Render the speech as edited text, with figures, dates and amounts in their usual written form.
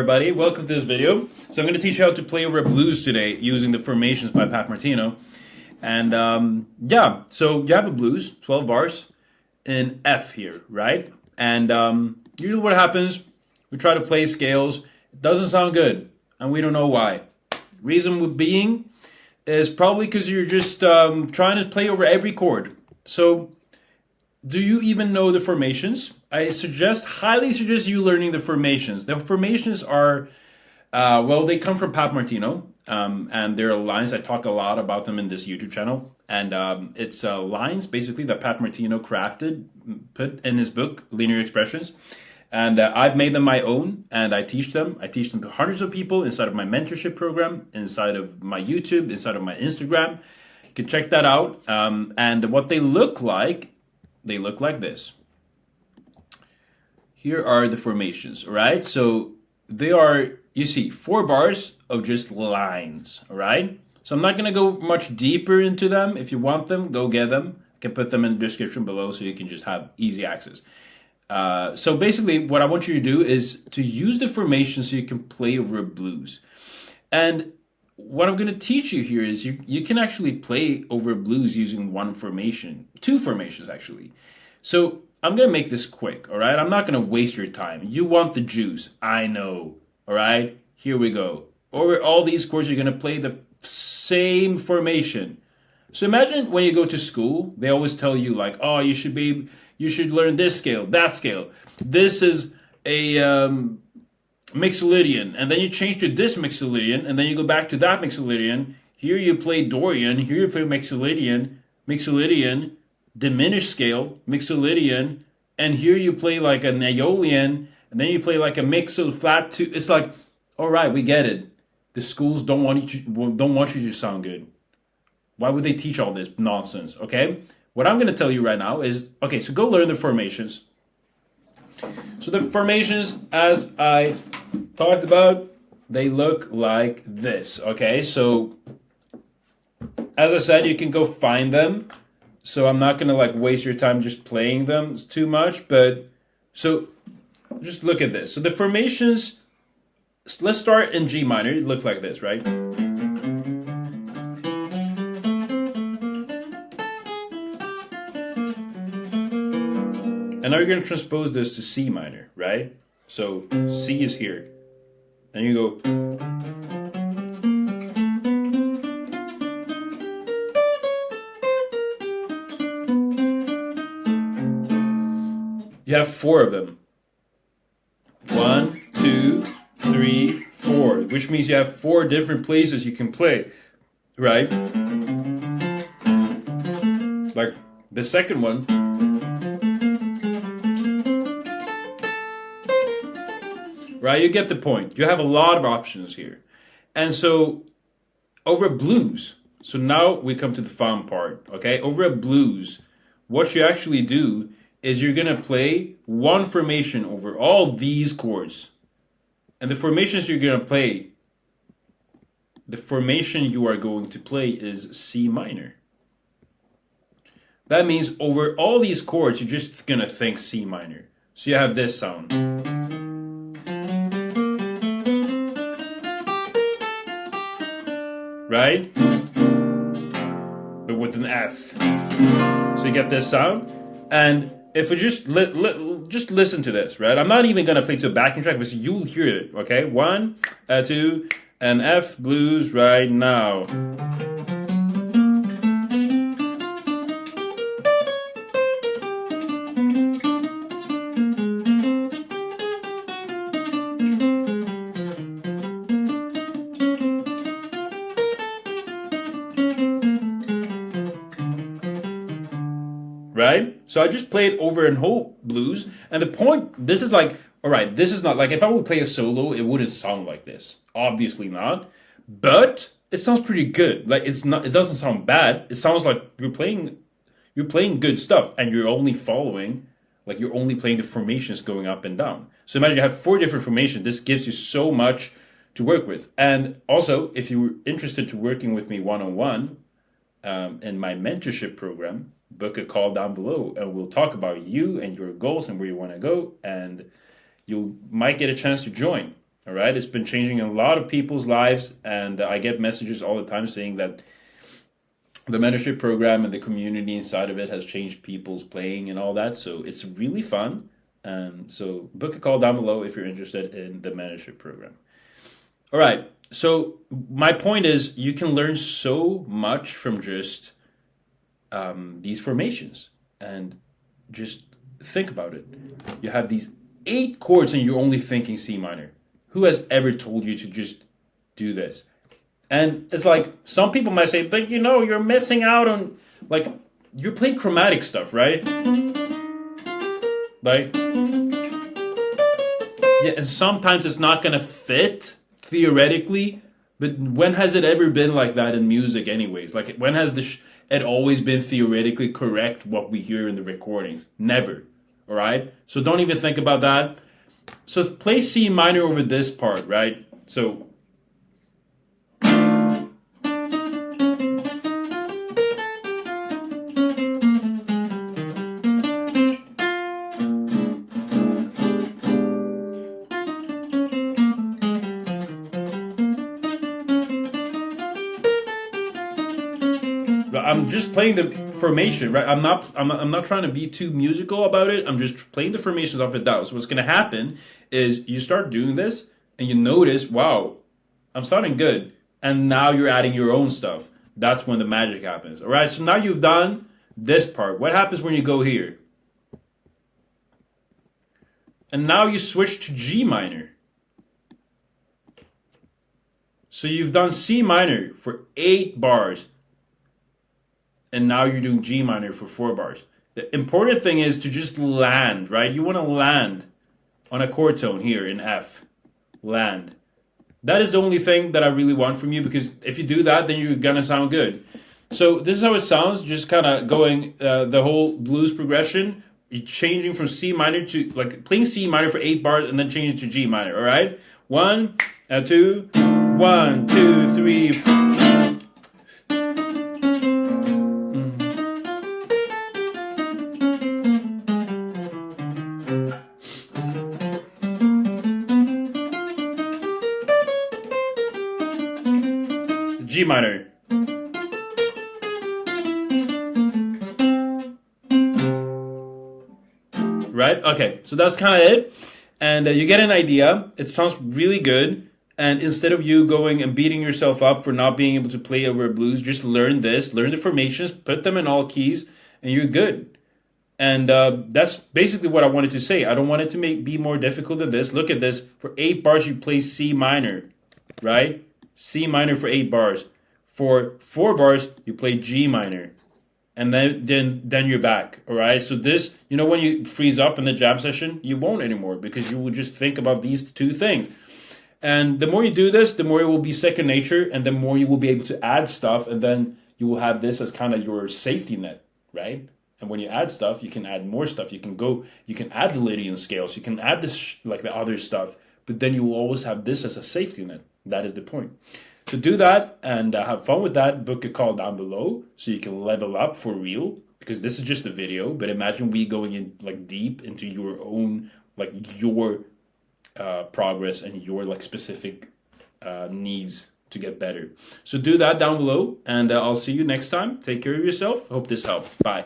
everybody, welcome to this video. So I'm going to teach you how to play over a blues today using the formations by Martino. And yeah, so you have a blues, 12 bars in F here, right? And usually what happens, we try to play scales, it doesn't sound good, and we don't know why. Reason being is probably because you're just trying to play over every chord. So do you even know the formations? I highly suggest you learning the formations. The formations are, well, they come from Martino, and they're lines. I talk a lot about them in this YouTube channel. And it's lines, basically, that Martino crafted, put in his book, Linear Expressions. And I've made them my own, and I teach them. I teach them to hundreds of people inside of my mentorship program, inside of my YouTube, inside of my Instagram. You can check that out. And what they look like this. Here are the formations, all right? So they are, you see, 4 bars of just lines, all right? So I'm not going to go much deeper into them. If you want them, go get them. I can put them in the description below so you can just have easy access. So basically, what I want you to do is to use the formation so you can play over a blues. And what I'm going to teach you here is you can actually play over a blues using one formation, 2 formations actually. So I'm going to make this quick, all right? I'm not going to waste your time. You want the juice, I know, all right? Here we go. Over all these chords, you're going to play the same formation. So imagine when you go to school, they always tell you like, oh, you should learn this scale, that scale. This is a mixolydian, and then you change to this mixolydian, and then you go back to that mixolydian. Here you play Dorian, here you play mixolydian, diminished scale, mixolydian, and here you play like an Aeolian, and then you play like a mixo flat two. It's like, all right, we get it. The schools don't want you to sound good. Why would they teach all this nonsense? Okay, what I'm going to tell you right now is, okay, so go learn the formations. So the formations, as I talked about, they look like this. Okay, so as I said, you can go find them. So I'm not gonna like waste your time just playing them too much, but so just look at this. So the formations, let's start in G minor. It looks like this, right? And now you're gonna transpose this to C minor, right? So C is here. And you go. You have 4 of them. 1, 2, 3, 4, which means you have 4 different places you can play, right? Like the second one. Right, you get the point. You have a lot of options here. And so over blues, so now we come to the fun part, okay? Over a blues, what you actually do is you're going to play one formation over all these chords. And the formations you're going to play, the formation you are going to play is C minor. That means over all these chords, you're just going to think C minor. So you have this sound. Right? But with an F. So you get this sound. And if we just listen to this, right? I'm not even gonna play to a backing track, but you'll hear it. Okay, 1, 2, and F blues right now. Right? So I just played over a whole blues, and the point, this is like, all right, this is not, like if I would play a solo, it wouldn't sound like this. Obviously not. But it sounds pretty good. Like it doesn't sound bad. It sounds like you're playing good stuff, and you're only playing the formations going up and down. So imagine you have 4 different formations. This gives you so much to work with. And also, if you're interested to working with me one-on-one in my mentorship program, book a call down below, and we'll talk about you and your goals and where you want to go, and you might get a chance to join. All right, it's been changing a lot of people's lives, and I get messages all the time saying that the mentorship program and the community inside of it has changed people's playing and all that. So it's really fun. So book a call down below if you're interested in the mentorship program. All right. So my point is, you can learn so much from just these formations, and just think about it. You have these 8 chords, and you're only thinking C minor. Who has ever told you to just do this? And it's like, some people might say, but you're missing out on, like, you're playing chromatic stuff, right? Like, yeah, and sometimes it's not gonna fit theoretically, but when has it ever been like that in music, anyways? Like, when has it always been theoretically correct what we hear in the recordings? Never. All right? So don't even think about that. So play C minor over this part, right? So I'm just playing the formation, right? I'm not trying to be too musical about it. I'm just playing the formations up and down. So what's going to happen is you start doing this and you notice, wow, I'm sounding good. And now you're adding your own stuff. That's when the magic happens. All right, so now you've done this part. What happens when you go here? And now you switch to G minor. So you've done C minor for 8 bars. And now you're doing G minor for 4 bars. The important thing is to just land, right? You want to land on a chord tone here in F. Land. That is the only thing that I really want from you, because if you do that, then you're going to sound good. So this is how it sounds, just kind of going the whole blues progression. You're changing from C minor to, like, playing C minor for 8 bars and then changing to G minor, all right? 1, 2, 1, 2, 3, 4. G minor. Right? Okay, so that's kind of it. And you get an idea. It sounds really good. And instead of you going and beating yourself up for not being able to play over a blues, just learn this, learn the formations, put them in all keys, and you're good. And that's basically what I wanted to say. I don't want it to be more difficult than this. Look at this. For 8 bars, you play C minor, right? C minor for 8 bars. For 4 bars, you play G minor. And then you're back, all right? So this, when you freeze up in the jam session, you won't anymore, because you will just think about these 2 things. And the more you do this, the more it will be second nature, and the more you will be able to add stuff, and then you will have this as kind of your safety net, right? And when you add stuff, you can add more stuff. You can add the Lydian scales, you can add this, like the other stuff, but then you will always have this as a safety net. That is the point. So do that and have fun with that. Book a call down below so you can level up for real, because this is just a video. But imagine we going in like deep into your own, like your progress and your like specific needs to get better. So do that down below, and I'll see you next time. Take care of yourself. Hope this helps. Bye.